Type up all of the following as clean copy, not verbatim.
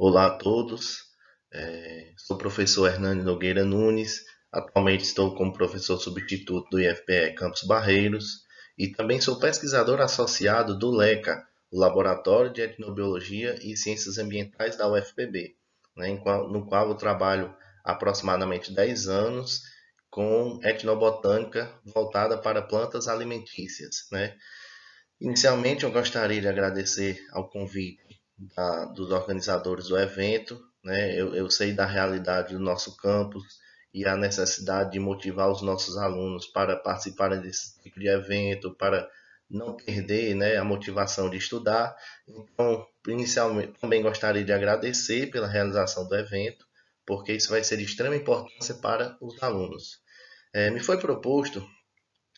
Olá a todos, sou o professor Hernani Nogueira Nunes, atualmente estou como professor substituto do IFPE Campos Barreiros e também sou pesquisador associado do LECA, o Laboratório de Etnobiologia e Ciências Ambientais da UFPB, né, no qual eu trabalho há aproximadamente 10 anos com etnobotânica voltada para plantas alimentícias, né? Inicialmente, eu gostaria de agradecer ao convite dos organizadores do evento, né? Eu sei da realidade do nosso campus e a necessidade de motivar os nossos alunos para participarem desse tipo de evento, para não perder, né, a motivação de estudar. Então, inicialmente, também gostaria de agradecer pela realização do evento, porque isso vai ser de extrema importância para os alunos. Me foi proposto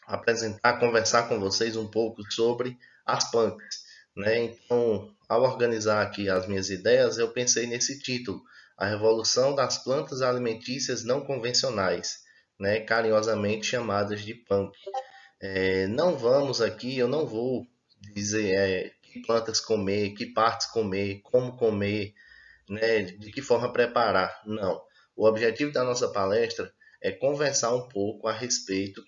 apresentar, conversar com vocês um pouco sobre as punks, né? Então, ao organizar aqui as minhas ideias, eu pensei nesse título, A Revolução das Plantas Alimentícias Não Convencionais, né? Carinhosamente chamadas de punk. Não vamos aqui, eu não vou dizer que plantas comer, que partes comer, como comer, né? De que forma preparar. Não. O objetivo da nossa palestra é conversar um pouco a respeito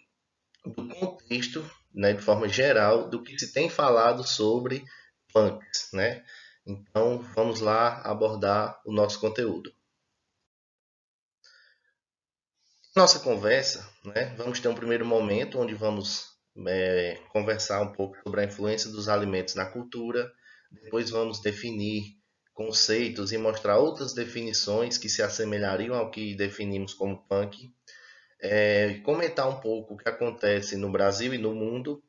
do contexto, né, de forma geral, do que se tem falado sobre punks, né? Então, vamos lá abordar o nosso conteúdo. Nossa conversa, né? Vamos ter um primeiro momento onde vamos conversar um pouco sobre a influência dos alimentos na cultura. Depois vamos definir conceitos e mostrar outras definições que se assemelhariam ao que definimos como punk. Comentar um pouco o que acontece no Brasil e no mundo,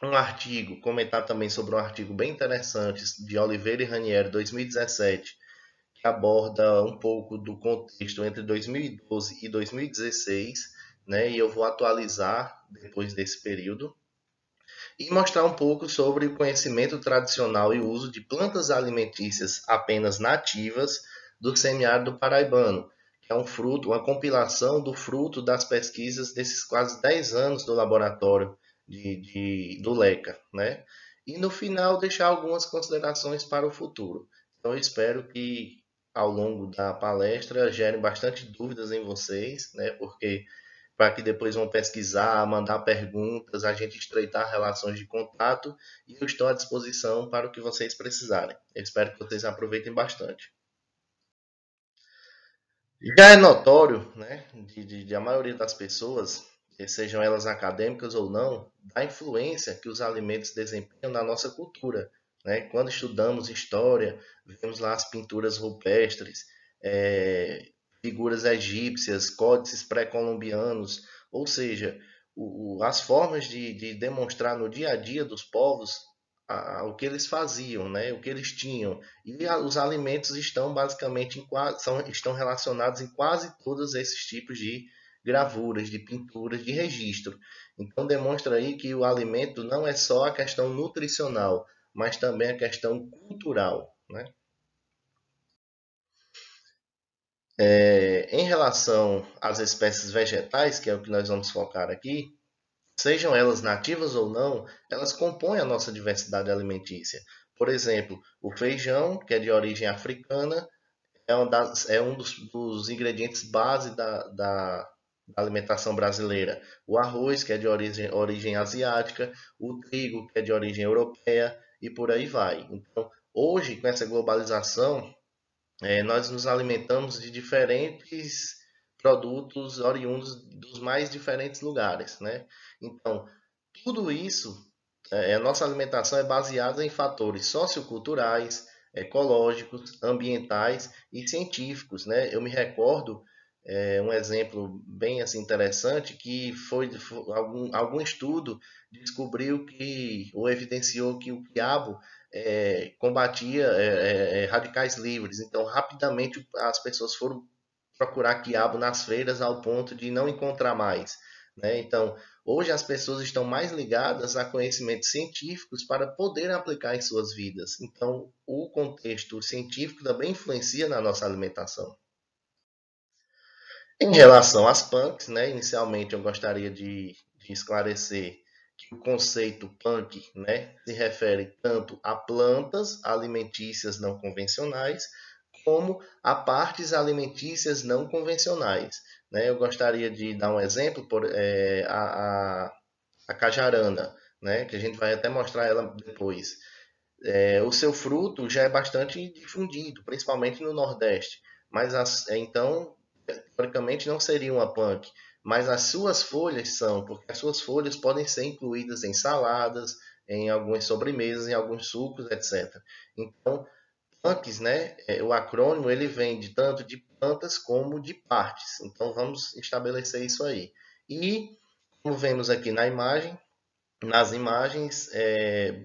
um artigo, comentar também sobre um artigo bem interessante de Oliveira e Ranieri, 2017, que aborda um pouco do contexto entre 2012 e 2016, né? E eu vou atualizar depois desse período e mostrar um pouco sobre o conhecimento tradicional e o uso de plantas alimentícias apenas nativas do semiárido paraibano, que é um fruto, uma compilação do fruto das pesquisas desses quase 10 anos do laboratório do LECA, né? E no final deixar algumas considerações para o futuro. Então eu espero que ao longo da palestra gere bastante dúvidas em vocês, né? Porque para que depois vão pesquisar, mandar perguntas, a gente estreitar relações de contato e eu estou à disposição para o que vocês precisarem. Eu espero que vocês aproveitem bastante. Já é notório, né, de a maioria das pessoas, sejam elas acadêmicas ou não, da influência que os alimentos desempenham na nossa cultura. Né? Quando estudamos história, vemos lá as pinturas rupestres, é, figuras egípcias, códices pré-colombianos, ou seja, as formas de demonstrar no dia a dia dos povos o que eles faziam, né? O que eles tinham. E os alimentos estão basicamente estão relacionados em quase todos esses tipos de gravuras, de pinturas, de registro. Então demonstra aí que o alimento não é só a questão nutricional, mas também a questão cultural, né? Em relação às espécies vegetais, que é o que nós vamos focar aqui, sejam elas nativas ou não, elas compõem a nossa diversidade alimentícia. Por exemplo, o feijão, que é de origem africana, é um dos ingredientes base da alimentação brasileira. O arroz, que é de origem asiática, o trigo, que é de origem europeia, e por aí vai. Então, hoje, com essa globalização, nós nos alimentamos de diferentes produtos oriundos dos mais diferentes lugares, né? Então, tudo isso, a nossa alimentação é baseada em fatores socioculturais, ecológicos, ambientais e científicos, né? Eu me recordo um exemplo bem assim interessante que foi algum estudo descobriu que ou evidenciou que o quiabo combatia radicais livres. Então, rapidamente as pessoas foram procurar quiabo nas feiras ao ponto de não encontrar mais. Né? Então, hoje as pessoas estão mais ligadas a conhecimentos científicos para poderem aplicar em suas vidas. Então, o contexto científico também influencia na nossa alimentação. Em relação às punks, né, inicialmente eu gostaria de esclarecer que o conceito punk, né, se refere tanto a plantas alimentícias não convencionais, como a partes alimentícias não convencionais, né? Eu gostaria de dar um exemplo, a cajarana, né? Que a gente vai até mostrar ela depois. O seu fruto já é bastante difundido, principalmente no Nordeste, mas então, teoricamente, não seria uma punk, mas as suas folhas são, porque as suas folhas podem ser incluídas em saladas, em algumas sobremesas, em alguns sucos, etc. Então, punks, né, o acrônimo ele vem de tanto de plantas como de partes. Então, vamos estabelecer isso aí. E, como vemos aqui nas imagens,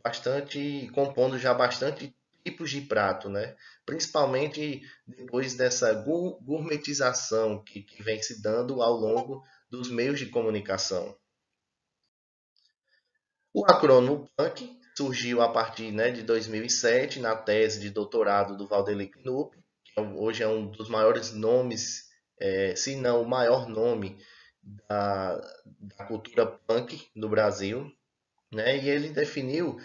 bastante compondo já bastante tipos de prato, né? Principalmente depois dessa gourmetização que vem se dando ao longo dos meios de comunicação. O acrônimo PUNC surgiu a partir, né, de 2007 na tese de doutorado do Valdeli Knupp, que hoje é um dos maiores nomes, se não o maior nome da, da cultura punk no Brasil, né? E ele definiu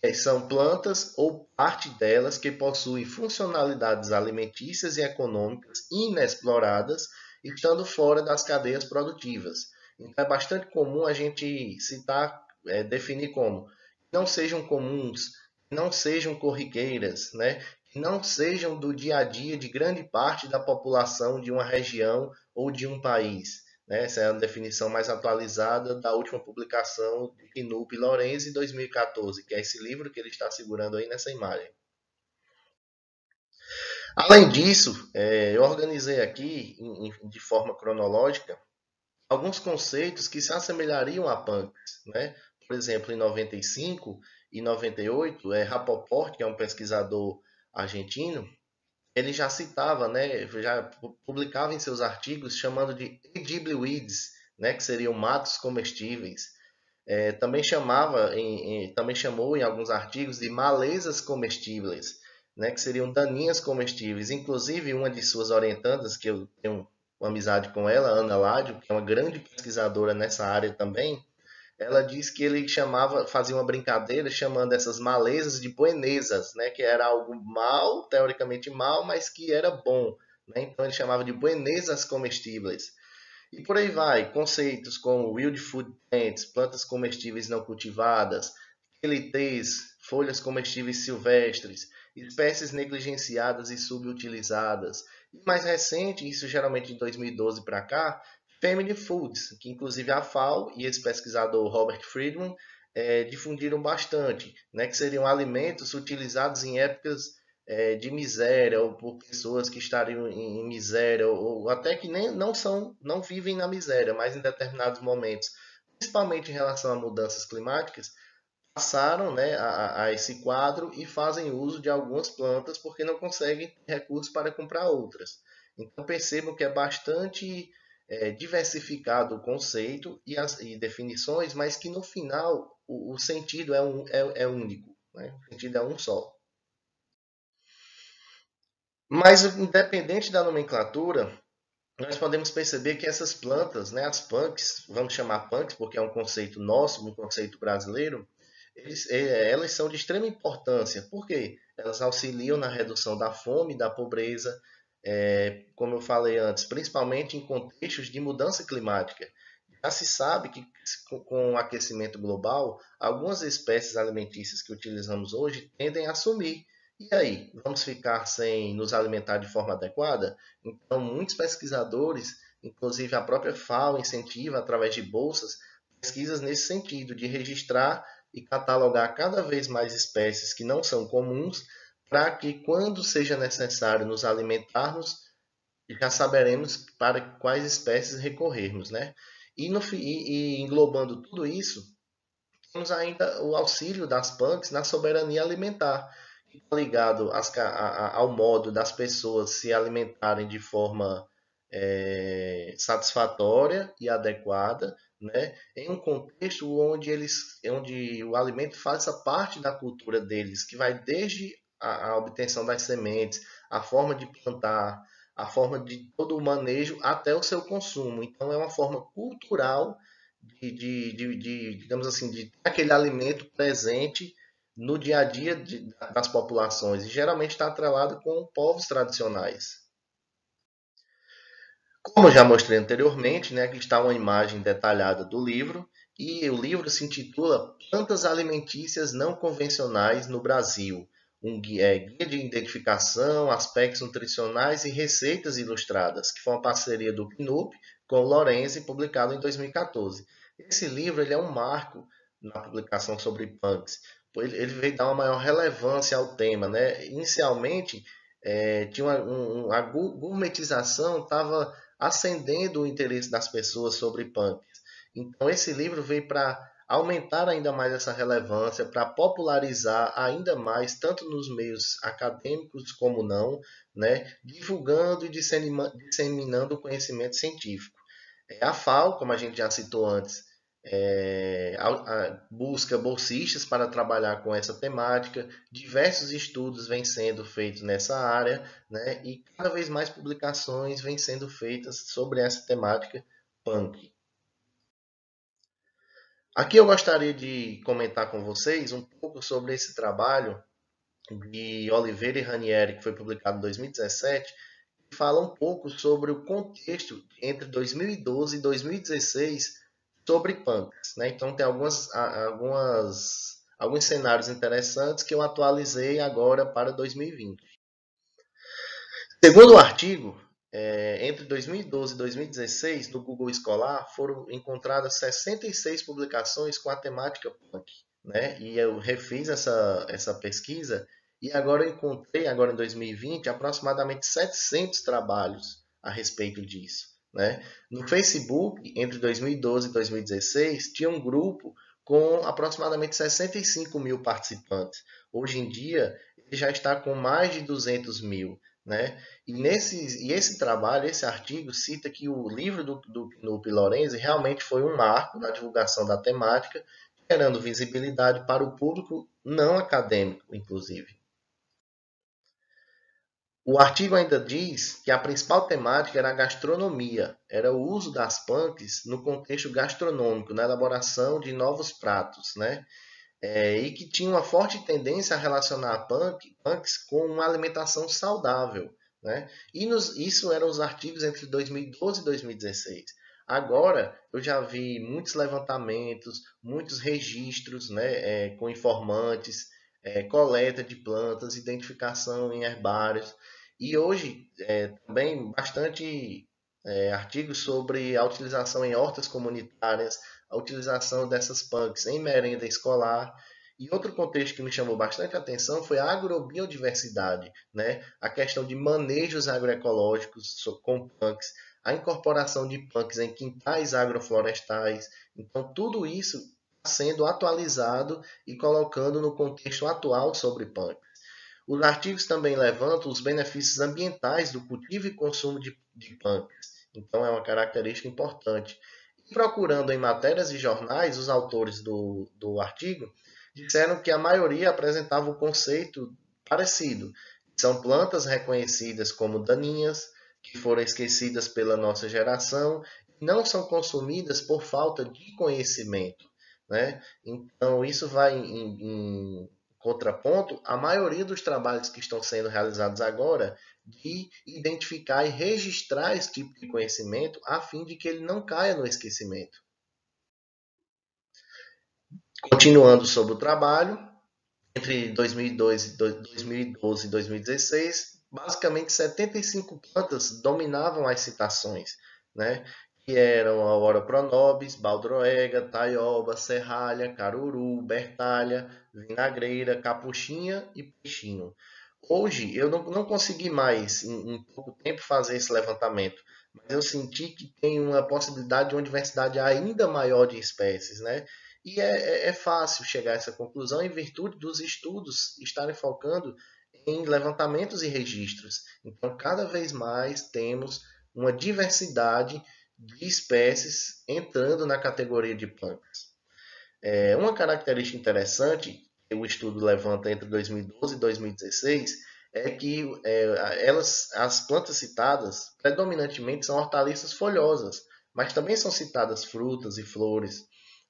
que são plantas ou parte delas que possuem funcionalidades alimentícias e econômicas inexploradas, estando fora das cadeias produtivas. Então é bastante comum a gente citar, definir como não sejam comuns, não sejam corriqueiras, né? Que não sejam do dia a dia de grande parte da população de uma região ou de um país, né? Essa é a definição mais atualizada da última publicação de Knupp e Lorenzi, em 2014, que é esse livro que ele está segurando aí nessa imagem. Além disso, eu organizei aqui, de forma cronológica, alguns conceitos que se assemelhariam a punks, né? Por exemplo, em 95 e 98, Rapoport, que é um pesquisador argentino, ele já citava, né, já publicava em seus artigos chamando de edible weeds, né, que seriam matos comestíveis. Também chamou em alguns artigos de malezas comestíveis, né, que seriam daninhas comestíveis. Inclusive, uma de suas orientandas, que eu tenho uma amizade com ela, Ana Ládio, que é uma grande pesquisadora nessa área também, ela diz que ele fazia uma brincadeira chamando essas malezas de buenesas, né, que era algo mal, teoricamente mal, mas que era bom, né? Então ele chamava de buenesas comestíveis. E por aí vai, conceitos como wild food plants, plantas comestíveis não cultivadas, quelitês, folhas comestíveis silvestres, espécies negligenciadas e subutilizadas. E mais recente, isso geralmente de 2012 para cá, family foods, que inclusive a FAO e esse pesquisador Robert Friedman difundiram bastante, né, que seriam alimentos utilizados em épocas de miséria ou por pessoas que estariam em miséria ou até que nem não vivem na miséria, mas em determinados momentos, principalmente em relação a mudanças climáticas, passaram, né, a esse quadro e fazem uso de algumas plantas porque não conseguem recursos para comprar outras. Então percebam que é bastante diversificado o conceito e definições, mas que no final o sentido é único, né? O sentido é um só. Mas, independente da nomenclatura, nós podemos perceber que essas plantas, né, as punks, vamos chamar punks porque é um conceito nosso, um conceito brasileiro, elas são de extrema importância. Por quê? Elas auxiliam na redução da fome e da pobreza, como eu falei antes, principalmente em contextos de mudança climática. Já se sabe que com o aquecimento global, algumas espécies alimentícias que utilizamos hoje tendem a sumir. E aí, vamos ficar sem nos alimentar de forma adequada? Então, muitos pesquisadores, inclusive a própria FAO, incentiva através de bolsas pesquisas nesse sentido, de registrar e catalogar cada vez mais espécies que não são comuns, para que quando seja necessário nos alimentarmos, já saberemos para quais espécies recorrermos, né? E englobando tudo isso, temos ainda o auxílio das punks na soberania alimentar, que está ligado ao modo das pessoas se alimentarem de forma satisfatória e adequada, né? Em um contexto onde o alimento faça parte da cultura deles, que vai desde a obtenção das sementes, a forma de plantar, a forma de todo o manejo até o seu consumo. Então é uma forma cultural digamos assim, de ter aquele alimento presente no dia a dia das populações e geralmente está atrelado com povos tradicionais. Como já mostrei anteriormente, né, aqui está uma imagem detalhada do livro, e o livro se intitula Plantas Alimentícias Não Convencionais no Brasil, um guia de identificação, aspectos nutricionais e receitas ilustradas, que foi uma parceria do PNUP com o Lorenzi, publicado em 2014. Esse livro ele é um marco na publicação sobre punks, pois ele veio dar uma maior relevância ao tema, né? Inicialmente, tinha a gourmetização estava acendendo o interesse das pessoas sobre punk. Então, esse livro veio para aumentar ainda mais essa relevância, para popularizar ainda mais, tanto nos meios acadêmicos como não, né, divulgando e disseminando o conhecimento científico. A FAO, como a gente já citou antes, busca bolsistas para trabalhar com essa temática. Diversos estudos vêm sendo feitos nessa área, né? E cada vez mais publicações vêm sendo feitas sobre essa temática punk. Aqui eu gostaria de comentar com vocês um pouco sobre esse trabalho de Oliveira e Ranieri, que foi publicado em 2017, que fala um pouco sobre o contexto entre 2012 e 2016 sobre punks, né? Então tem alguns cenários interessantes que eu atualizei agora para 2020. Segundo o artigo, entre 2012 e 2016, no Google Escolar, foram encontradas 66 publicações com a temática punk, né? E eu refiz essa pesquisa e agora eu encontrei, agora em 2020, aproximadamente 700 trabalhos a respeito disso, né? No Facebook, entre 2012 e 2016, tinha um grupo com aproximadamente 65 mil participantes. Hoje em dia, ele já está com mais de 200 mil, né? E esse trabalho, esse artigo, cita que o livro do Knupp Lorenzi realmente foi um marco na divulgação da temática, gerando visibilidade para o público não acadêmico, inclusive. O artigo ainda diz que a principal temática era a gastronomia, era o uso das punks no contexto gastronômico, na elaboração de novos pratos, né? E que tinha uma forte tendência a relacionar punks com uma alimentação saudável, né? Isso eram os artigos entre 2012 e 2016. Agora, eu já vi muitos levantamentos, muitos registros, né, com informantes, coleta de plantas, identificação em herbários. E hoje, também bastante artigos sobre a utilização em hortas comunitárias, a utilização dessas punks em merenda escolar. E outro contexto que me chamou bastante atenção foi a agrobiodiversidade, né? A questão de manejos agroecológicos com punks, a incorporação de punks em quintais agroflorestais. Então, tudo isso está sendo atualizado e colocando no contexto atual sobre punks. Os artigos também levantam os benefícios ambientais do cultivo e consumo de punks. Então, é uma característica importante. E procurando em matérias e jornais, os autores do artigo disseram que a maioria apresentava um conceito parecido. São plantas reconhecidas como daninhas, que foram esquecidas pela nossa geração, e não são consumidas por falta de conhecimento, né? Então, isso vai em contraponto à maioria dos trabalhos que estão sendo realizados agora de identificar e registrar esse tipo de conhecimento a fim de que ele não caia no esquecimento. Continuando sobre o trabalho, entre 2012 e 2016, basicamente 75 plantas dominavam as citações, né? Que eram a Aurora pronobis, baldroega, taioba, serralha, caruru, bertalha, vinagreira, capuchinha e peixinho. Hoje eu não consegui mais, em pouco tempo, fazer esse levantamento, mas eu senti que tem uma possibilidade de uma diversidade ainda maior de espécies, né? E é fácil chegar a essa conclusão em virtude dos estudos estarem focando em levantamentos e registros. Então, cada vez mais temos uma diversidade de espécies entrando na categoria de plantas. Uma característica interessante que o estudo levanta entre 2012 e 2016 é que as plantas citadas predominantemente são hortaliças folhosas, mas também são citadas frutas e flores.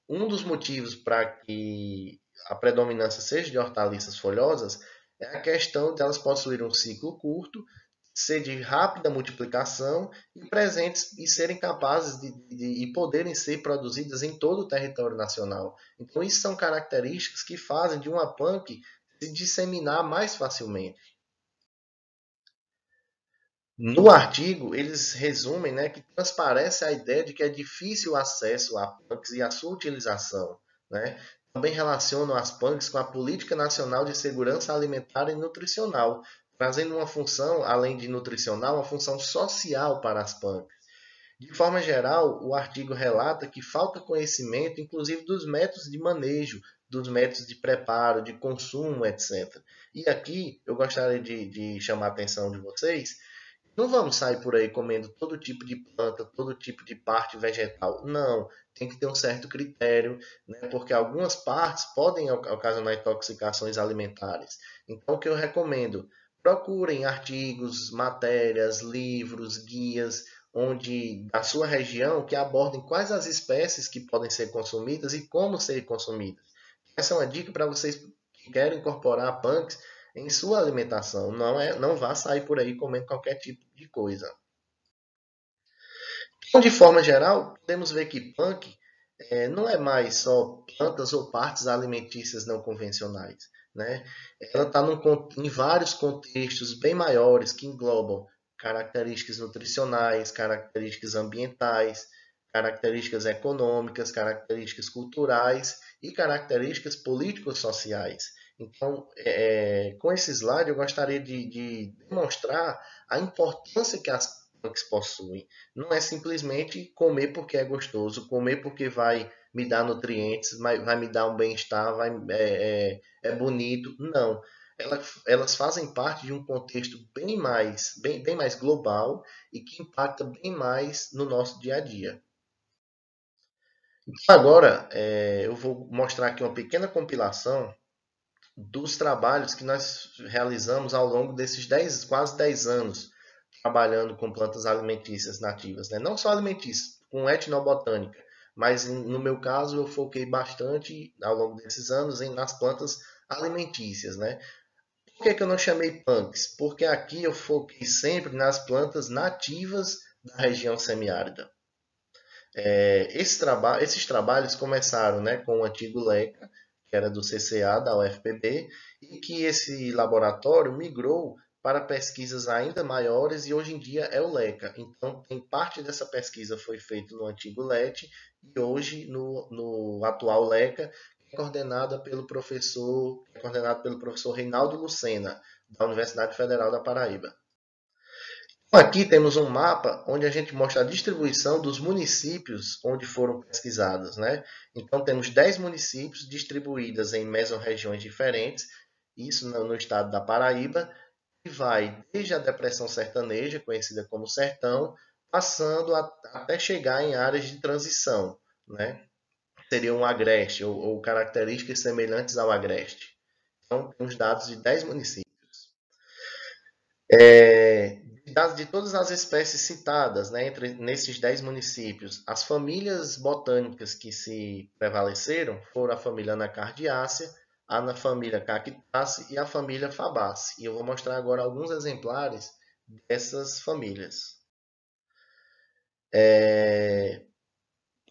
Um dos motivos para que a predominância seja de hortaliças folhosas, é a questão delas possuírem um ciclo curto, ser de rápida multiplicação e presentes e serem capazes e poderem ser produzidas em todo o território nacional. Então, isso são características que fazem de uma punk se disseminar mais facilmente. No artigo, eles resumem, né, que transparece a ideia de que é difícil o acesso a punks e a sua utilização. Né? Também relacionam as punks com a Política Nacional de Segurança Alimentar e Nutricional, trazendo uma função, além de nutricional, uma função social para as punks. De forma geral, o artigo relata que falta conhecimento, inclusive dos métodos de manejo, dos métodos de preparo, de consumo, etc. E aqui eu gostaria de chamar a atenção de vocês. Não vamos sair por aí comendo todo tipo de planta, todo tipo de parte vegetal. Não, tem que ter um certo critério, né? Porque algumas partes podem ocasionar intoxicações alimentares. Então, o que eu recomendo? Procurem artigos, matérias, livros, guias, onde da sua região que abordem quais as espécies que podem ser consumidas e como ser consumidas. Essa é uma dica para vocês que querem incorporar punks em sua alimentação. Não vá sair por aí comendo qualquer tipo de coisa. Então, de forma geral, podemos ver que punk não é mais só plantas ou partes alimentícias não convencionais. Né? Ela está em vários contextos bem maiores que englobam características nutricionais, características ambientais, características econômicas, características culturais e características políticos sociais. Então, com esse slide, eu gostaria de demonstrar a importância que as punks possuem. Não é simplesmente comer porque é gostoso, comer porque vai me dar nutrientes, vai me dar um bem-estar, é bonito. Não. Elas fazem parte de um contexto bem mais global e que impacta bem mais no nosso dia a dia. Então, agora, eu vou mostrar aqui uma pequena compilação dos trabalhos que nós realizamos ao longo desses quase 10 anos trabalhando com plantas alimentícias nativas, né? Não só alimentícias, com etnobotânica, mas no meu caso eu foquei bastante ao longo desses anos nas plantas alimentícias, né? Por que eu não chamei punks? Porque aqui eu foquei sempre nas plantas nativas da região semiárida. Esses trabalhos começaram, né, com o antigo LECA, que era do CCA, da UFPB, e que esse laboratório migrou para pesquisas ainda maiores e hoje em dia é o LECA. Então, tem parte dessa pesquisa foi feita no antigo LET e hoje no atual LECA, coordenado pelo professor Reinaldo Lucena, da Universidade Federal da Paraíba. Aqui temos um mapa onde a gente mostra a distribuição dos municípios onde foram pesquisados, né? Então temos 10 municípios distribuídos em mesorregiões diferentes, isso no estado da Paraíba, e vai desde a Depressão Sertaneja, conhecida como Sertão, passando até chegar em áreas de transição, né? Seria um agreste ou características semelhantes ao agreste. Então temos dados de 10 municípios. De todas as espécies citadas, né, nesses 10 municípios, as famílias botânicas que se prevaleceram foram a família Anacardiácea, a família Cactaceae e a família Fabaceae. E eu vou mostrar agora alguns exemplares dessas famílias.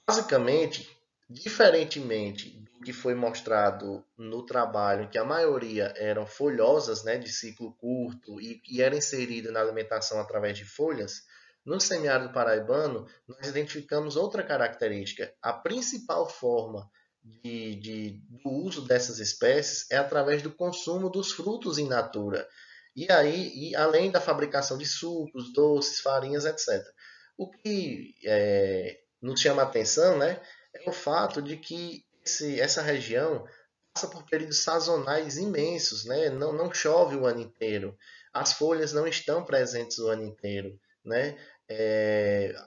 Basicamente, diferentemente do que foi mostrado no trabalho, em que a maioria eram folhosas, né, de ciclo curto e era inserida na alimentação através de folhas, no semiárido paraibano nós identificamos outra característica. A principal forma do uso dessas espécies é através do consumo dos frutos in natura. E além da fabricação de sucos, doces, farinhas, etc. O que nos chama a atenção, né, é o fato de que essa região passa por períodos sazonais imensos, né? Não chove o ano inteiro, as folhas não estão presentes o ano inteiro, né?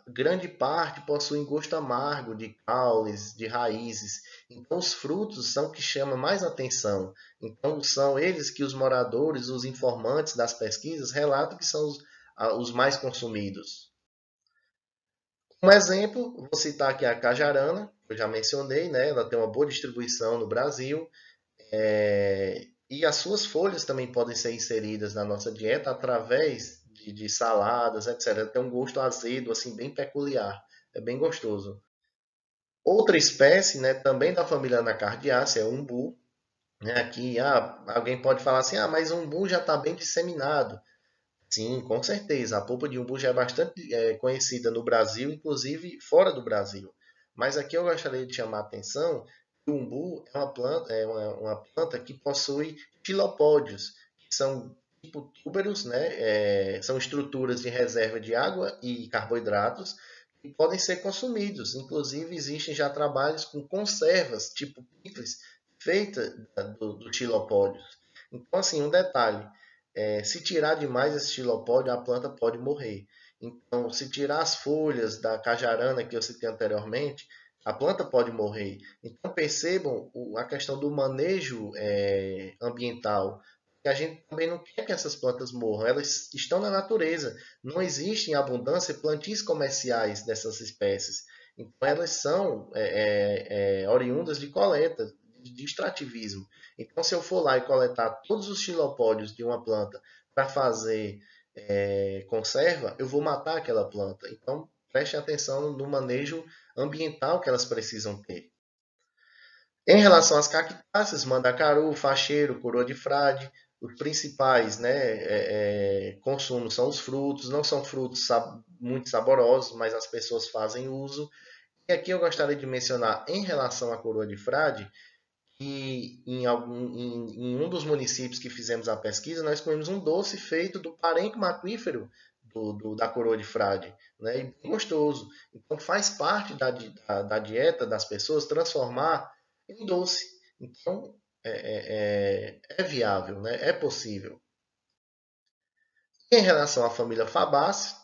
Grande parte possuem gosto amargo de caules, de raízes. Então, os frutos são o que chama mais atenção. Então, são eles que os moradores, os informantes das pesquisas relatam que são os mais consumidos. Como exemplo, vou citar aqui a cajarana, que eu já mencionei, né? Ela tem uma boa distribuição no Brasil. E as suas folhas também podem ser inseridas na nossa dieta através de saladas, etc. Tem um gosto azedo, assim, bem peculiar. É bem gostoso. Outra espécie, né, também da família Anacardiaceae é o umbu. Né, aqui, alguém pode falar assim, mas o umbu já está bem disseminado. Sim, com certeza. A polpa de umbu já é bastante conhecida no Brasil, inclusive fora do Brasil. Mas aqui eu gostaria de chamar a atenção que o umbu é uma planta que possui xilopódios, que são tipo túberos, né? São estruturas de reserva de água e carboidratos que podem ser consumidos. Inclusive, existem já trabalhos com conservas, tipo picles, feitas do xilopódios. Então, assim, um detalhe. Se tirar demais esse xilopódio, a planta pode morrer. Então, se tirar as folhas da cajarana que eu citei anteriormente, a planta pode morrer. Então, percebam a questão do manejo ambiental. Que a gente também não quer que essas plantas morram, elas estão na natureza. Não existem em abundância plantios comerciais dessas espécies. Então, elas são oriundas de coleta, de extrativismo. Então, se eu for lá e coletar todos os xilopódios de uma planta para fazer conserva, eu vou matar aquela planta. Então, preste atenção no manejo ambiental que elas precisam ter. Em relação às cactáceas, mandacaru, facheiro, coroa de frade, os principais, né, consumos são os frutos. Não são frutos muito saborosos, mas as pessoas fazem uso. E aqui eu gostaria de mencionar, em relação à coroa de frade, que em um dos municípios que fizemos a pesquisa, nós comemos um doce feito do parênquima aquífero da coroa de frade, né? E bem gostoso. Então faz parte da dieta das pessoas transformar em doce. Então é viável, né? É possível. Em relação à família Fabácea,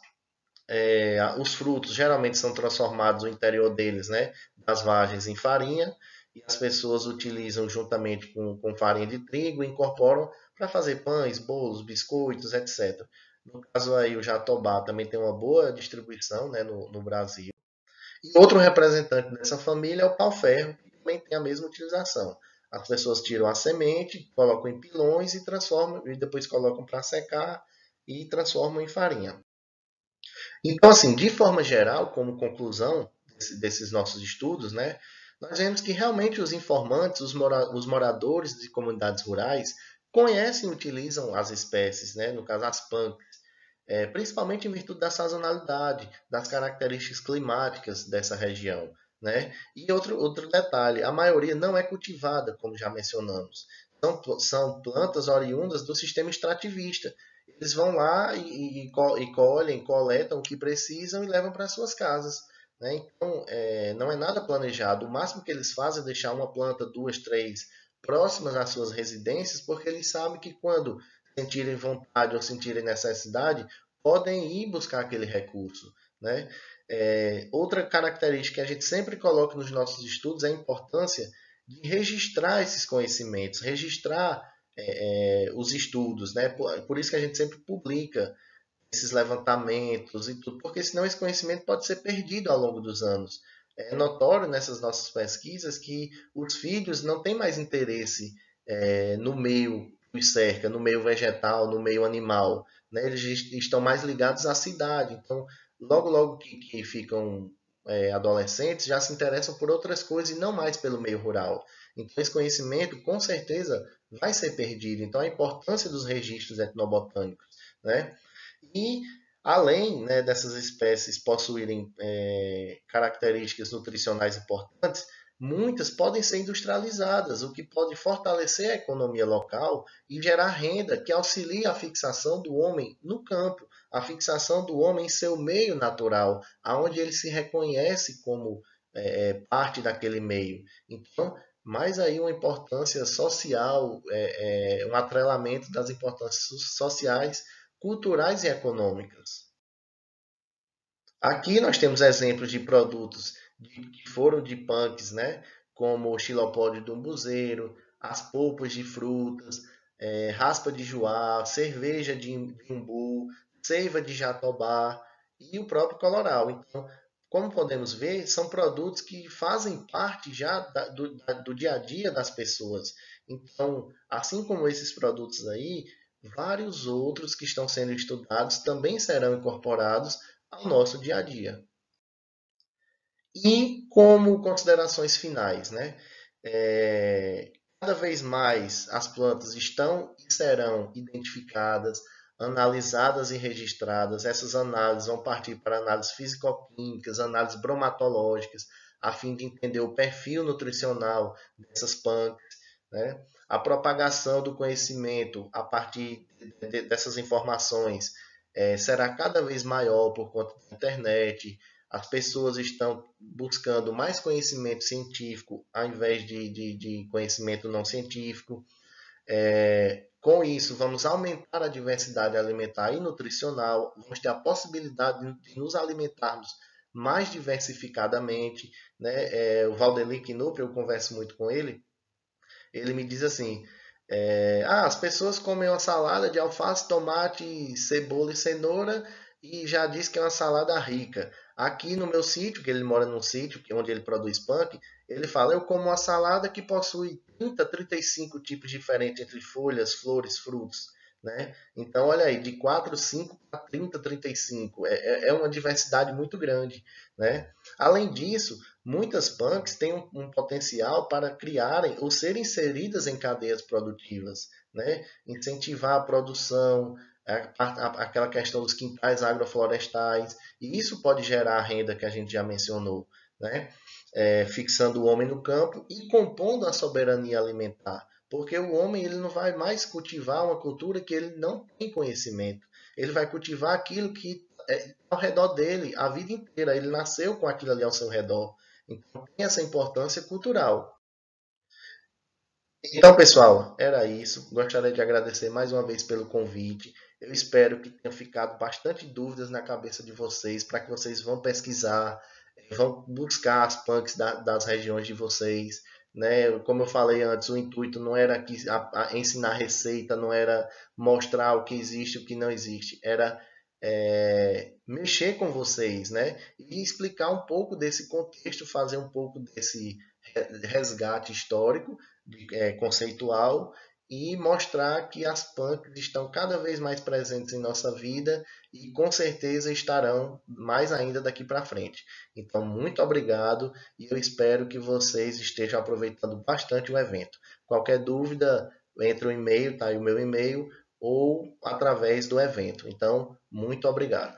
os frutos geralmente são transformados no interior deles, né, das vagens em farinha, e as pessoas utilizam juntamente com farinha de trigo e incorporam para fazer pães, bolos, biscoitos, etc. No caso aí, o jatobá também tem uma boa distribuição, né, no Brasil. E outro representante dessa família é o pau-ferro, que também tem a mesma utilização. As pessoas tiram a semente, colocam em pilões e transformam, e depois colocam para secar e transformam em farinha. Então, assim, de forma geral, como conclusão desses nossos estudos, né, nós vemos que realmente os informantes, os moradores de comunidades rurais, conhecem e utilizam as espécies, né, no caso as punks, principalmente em virtude da sazonalidade, das características climáticas dessa região. Né? E outro detalhe, a maioria não é cultivada, como já mencionamos. São plantas oriundas do sistema extrativista. Eles vão lá e colhem, coletam o que precisam e levam para suas casas. Né? Então, não é nada planejado. O máximo que eles fazem é deixar uma planta, duas, três, próximas às suas residências, porque eles sabem que quando sentirem vontade ou sentirem necessidade, podem ir buscar aquele recurso. Né? Outra característica que a gente sempre coloca nos nossos estudos é a importância de registrar esses conhecimentos, registrar os estudos, né? Por isso que a gente sempre publica esses levantamentos e tudo, porque senão esse conhecimento pode ser perdido ao longo dos anos. É notório nessas nossas pesquisas que os filhos não têm mais interesse no meio que os cerca, no meio vegetal, no meio animal. Né? Eles estão mais ligados à cidade. Então, logo que ficam adolescentes, já se interessam por outras coisas e não mais pelo meio rural. Então, esse conhecimento, com certeza, vai ser perdido. Então, a importância dos registros etnobotânicos. Né? E além, né, dessas espécies possuírem características nutricionais importantes, muitas podem ser industrializadas, o que pode fortalecer a economia local e gerar renda que auxilia a fixação do homem no campo, a fixação do homem em seu meio natural, aonde ele se reconhece como parte daquele meio. Então, mais aí uma importância social, um atrelamento das importâncias sociais, culturais e econômicas. Aqui nós temos exemplos de produtos que foram de punks, né? Como o xilopódio do umbuzeiro, as polpas de frutas, raspa de joá, cerveja de umbu, seiva de jatobá e o próprio coloral. Então, como podemos ver, são produtos que fazem parte já do dia a dia das pessoas. Então, assim como esses produtos aí, vários outros que estão sendo estudados também serão incorporados ao nosso dia a dia. E como considerações finais, né? Cada vez mais as plantas estão e serão identificadas, analisadas e registradas. Essas análises vão partir para análises físico-químicas, análises bromatológicas, a fim de entender o perfil nutricional dessas plantas, né? A propagação do conhecimento a partir dessas informações será cada vez maior por conta da internet. As pessoas estão buscando mais conhecimento científico ao invés de conhecimento não científico. Com isso, vamos aumentar a diversidade alimentar e nutricional, vamos ter a possibilidade de nos alimentarmos mais diversificadamente. Né? O Valdeli Knupp, eu converso muito com ele me diz assim: as pessoas comem uma salada de alface, tomate, cebola e cenoura e já diz que é uma salada rica. Aqui no meu sítio, que ele mora num sítio onde ele produz punk, ele fala: eu como uma salada que possui 30, 35 tipos diferentes entre folhas, flores, frutos. Né? Então, olha aí, de 4, 5 para 30, 35. É uma diversidade muito grande. Né? Além disso, muitas punks têm um potencial para criarem ou serem inseridas em cadeias produtivas, né? Incentivar a produção, aquela questão dos quintais agroflorestais, e isso pode gerar a renda que a gente já mencionou, né? Fixando o homem no campo e compondo a soberania alimentar, porque o homem ele não vai mais cultivar uma cultura que ele não tem conhecimento, ele vai cultivar aquilo que é ao redor dele a vida inteira, ele nasceu com aquilo ali ao seu redor. Então, tem essa importância cultural. Então, pessoal, era isso. Gostaria de agradecer mais uma vez pelo convite. Eu espero que tenha ficado bastante dúvidas na cabeça de vocês, para que vocês vão pesquisar, vão buscar as punks das regiões de vocês. Né? Como eu falei antes, o intuito não era aqui ensinar receita, não era mostrar o que existe e o que não existe, era mexer com vocês, né? E explicar um pouco desse contexto, fazer um pouco desse resgate histórico, conceitual, e mostrar que as punks estão cada vez mais presentes em nossa vida e com certeza estarão mais ainda daqui para frente. Então, muito obrigado e eu espero que vocês estejam aproveitando bastante o evento. Qualquer dúvida, entre o e-mail, tá aí o meu e-mail, ou através do evento. Então, muito obrigado.